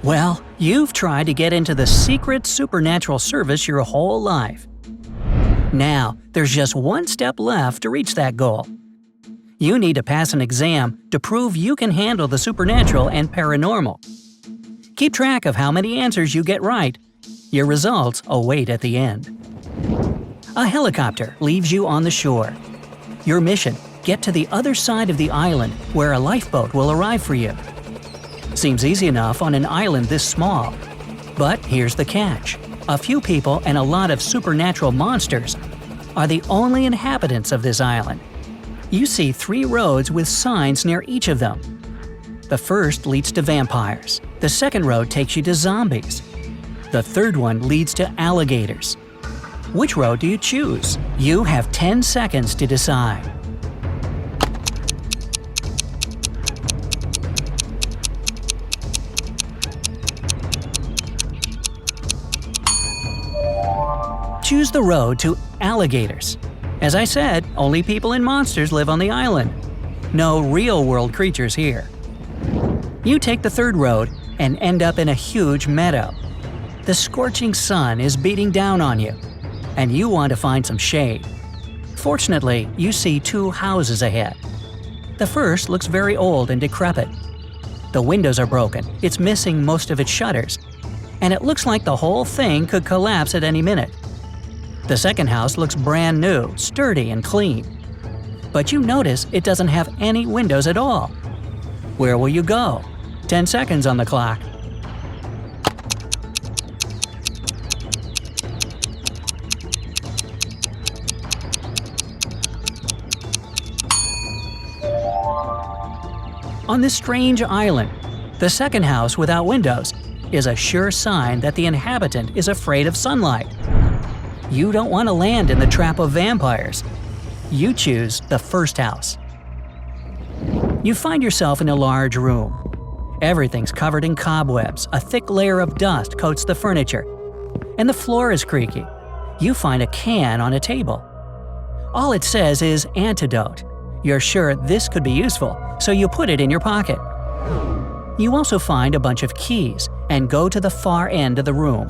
Well, you've tried to get into the secret supernatural service your whole life. Now, there's just one step left to reach that goal. You need to pass an exam to prove you can handle the supernatural and paranormal. Keep track of how many answers you get right. Your results await at the end. A helicopter leaves you on the shore. Your mission: get to the other side of the island where a lifeboat will arrive for you. Seems easy enough on an island this small. But here's the catch. A few people and a lot of supernatural monsters are the only inhabitants of this island. You see 3 roads with signs near each of them. The first leads to vampires. The second road takes you to zombies. The third one leads to alligators. Which road do you choose? You have 10 seconds to decide. Choose the road to alligators. As I said, only people and monsters live on the island. No real-world creatures here. You take the third road and end up in a huge meadow. The scorching sun is beating down on you, and you want to find some shade. Fortunately, you see 2 houses ahead. The first looks very old and decrepit. The windows are broken, it's missing most of its shutters, and it looks like the whole thing could collapse at any minute. The second house looks brand new, sturdy and clean. But you notice it doesn't have any windows at all. Where will you go? 10 seconds on the clock. On this strange island, the second house without windows is a sure sign that the inhabitant is afraid of sunlight. You don't want to land in the trap of vampires. You choose the first house. You find yourself in a large room. Everything's covered in cobwebs, a thick layer of dust coats the furniture, and the floor is creaky. You find a can on a table. All it says is Antidote. You're sure this could be useful, so you put it in your pocket. You also find a bunch of keys and go to the far end of the room.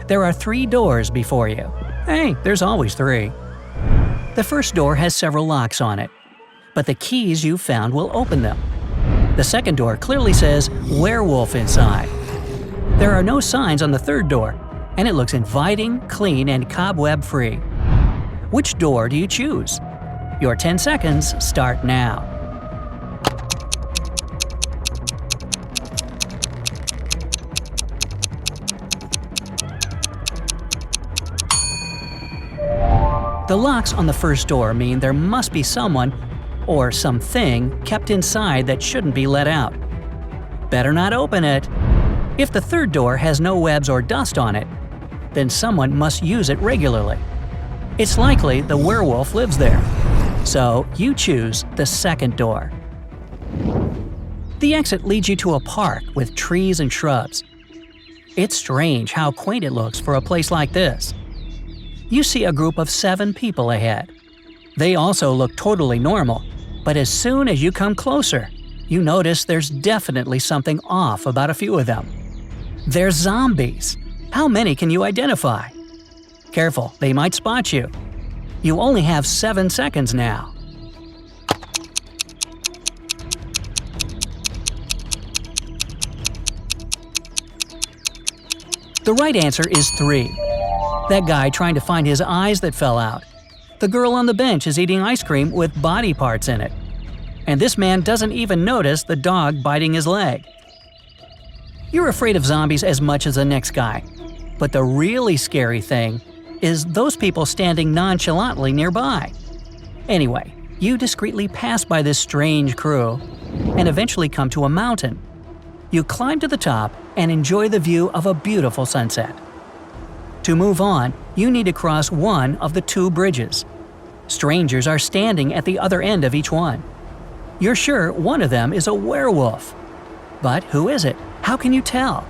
There are 3 doors before you. Hey, there's always 3. The first door has several locks on it, but the keys you found will open them. The second door clearly says werewolf inside. There are no signs on the third door, and it looks inviting, clean, and cobweb-free. Which door do you choose? Your 10 seconds start now. The locks on the first door mean there must be someone or something kept inside that shouldn't be let out. Better not open it. If the third door has no webs or dust on it, then someone must use it regularly. It's likely the werewolf lives there. So you choose the second door. The exit leads you to a park with trees and shrubs. It's strange how quaint it looks for a place like this. You see a group of 7 people ahead. They also look totally normal, but as soon as you come closer, you notice there's definitely something off about a few of them. They're zombies. How many can you identify? Careful, they might spot you. You only have 7 seconds now. The right answer is 3. That guy trying to find his eyes that fell out. The girl on the bench is eating ice cream with body parts in it. And this man doesn't even notice the dog biting his leg. You're afraid of zombies as much as the next guy. But the really scary thing is those people standing nonchalantly nearby. Anyway, you discreetly pass by this strange crew and eventually come to a mountain. You climb to the top and enjoy the view of a beautiful sunset. To move on, you need to cross one of the 2 bridges. Strangers are standing at the other end of each one. You're sure one of them is a werewolf. But who is it? How can you tell?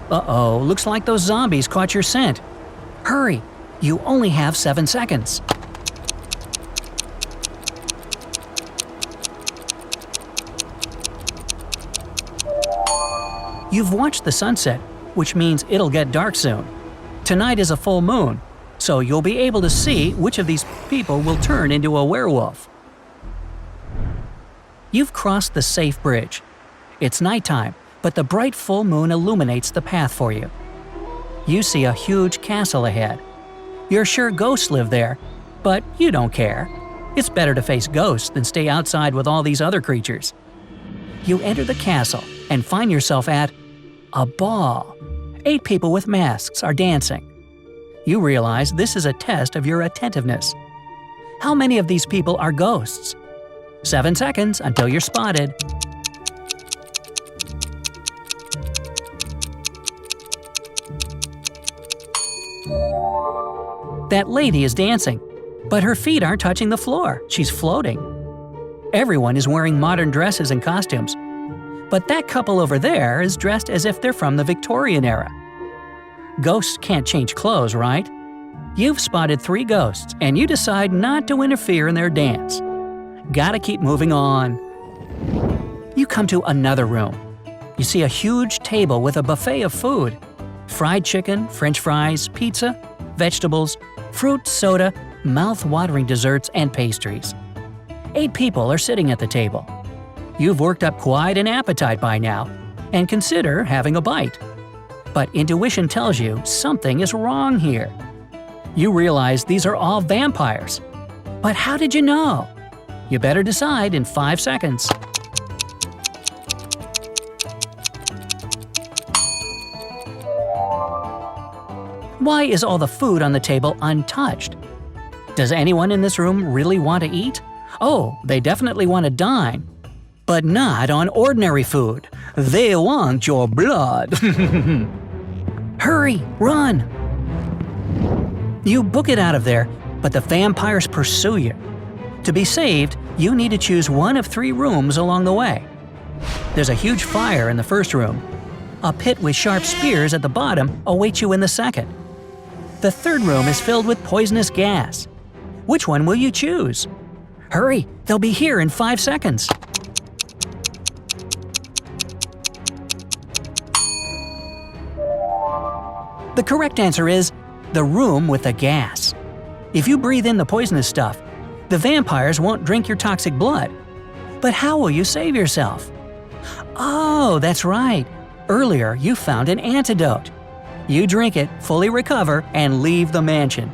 Uh-oh, looks like those zombies caught your scent. Hurry, you only have 7 seconds. You've watched the sunset, which means it'll get dark soon. Tonight is a full moon, so you'll be able to see which of these people will turn into a werewolf. You've crossed the safe bridge. It's nighttime, but the bright full moon illuminates the path for you. You see a huge castle ahead. You're sure ghosts live there, but you don't care. It's better to face ghosts than stay outside with all these other creatures. You enter the castle and find yourself at a ball. 8 people with masks are dancing. You realize this is a test of your attentiveness. How many of these people are ghosts? 7 seconds until you're spotted. That lady is dancing, but her feet aren't touching the floor. She's floating. Everyone is wearing modern dresses and costumes, but that couple over there is dressed as if they're from the Victorian era. Ghosts can't change clothes, right? You've spotted 3 ghosts, and you decide not to interfere in their dance. Gotta keep moving on. You come to another room. You see a huge table with a buffet of food. Fried chicken, french fries, pizza, vegetables, fruit, soda, mouth-watering desserts, and pastries. 8 people are sitting at the table. You've worked up quite an appetite by now, and consider having a bite. But intuition tells you something is wrong here. You realize these are all vampires. But how did you know? You better decide in 5 seconds. Why is all the food on the table untouched? Does anyone in this room really want to eat? Oh, they definitely want to dine. But not on ordinary food. They want your blood. Hurry, run! You book it out of there, but the vampires pursue you. To be saved, you need to choose one of 3 rooms along the way. There's a huge fire in the first room. A pit with sharp spears at the bottom awaits you in the second. The third room is filled with poisonous gas. Which one will you choose? Hurry, they'll be here in 5 seconds. The correct answer is the room with the gas. If you breathe in the poisonous stuff, the vampires won't drink your toxic blood. But how will you save yourself? Oh, that's right. Earlier, you found an antidote. You drink it, fully recover, and leave the mansion.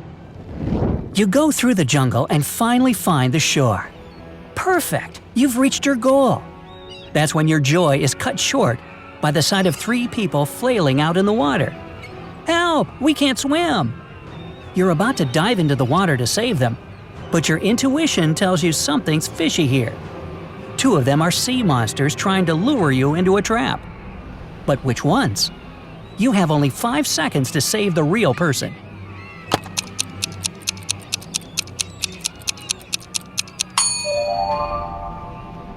You go through the jungle and finally find the shore. Perfect! You've reached your goal. That's when your joy is cut short by the sight of 3 people flailing out in the water. Help! We can't swim! You're about to dive into the water to save them, but your intuition tells you something's fishy here. 2 of them are sea monsters trying to lure you into a trap. But which ones? You have only 5 seconds to save the real person.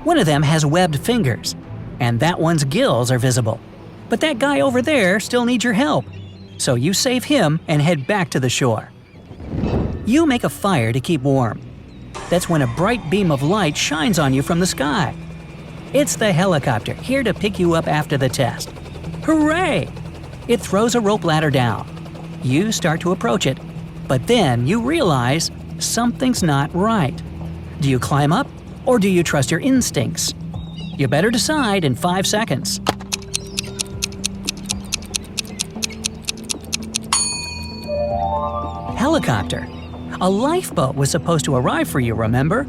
One of them has webbed fingers, and that one's gills are visible. But that guy over there still needs your help, so you save him and head back to the shore. You make a fire to keep warm. That's when a bright beam of light shines on you from the sky. It's the helicopter here to pick you up after the test. Hurray! It throws a rope ladder down. You start to approach it, but then you realize something's not right. Do you climb up, or do you trust your instincts? You better decide in 5 seconds. Helicopter. A lifeboat was supposed to arrive for you, remember?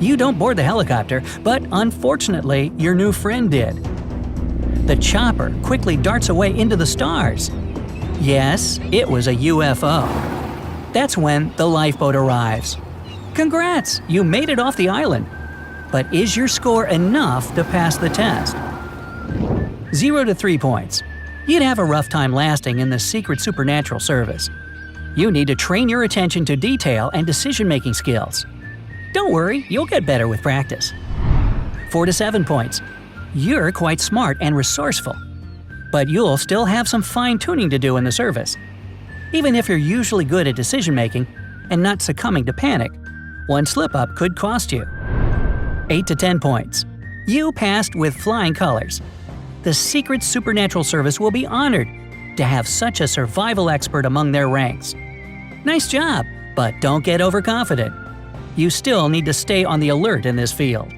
You don't board the helicopter, but unfortunately, your new friend did. The chopper quickly darts away into the stars. Yes, it was a UFO. That's when the lifeboat arrives. Congrats, you made it off the island. But is your score enough to pass the test? 0 to 3 points. You'd have a rough time lasting in the secret supernatural service. You need to train your attention to detail and decision-making skills. Don't worry, you'll get better with practice. 4 to 7 points. You're quite smart and resourceful. But you'll still have some fine-tuning to do in the service. Even if you're usually good at decision-making and not succumbing to panic, one slip-up could cost you. 8 to 10 points. You passed with flying colors. The Secret Supernatural Service will be honored to have such a survival expert among their ranks. Nice job, but don't get overconfident. You still need to stay on the alert in this field.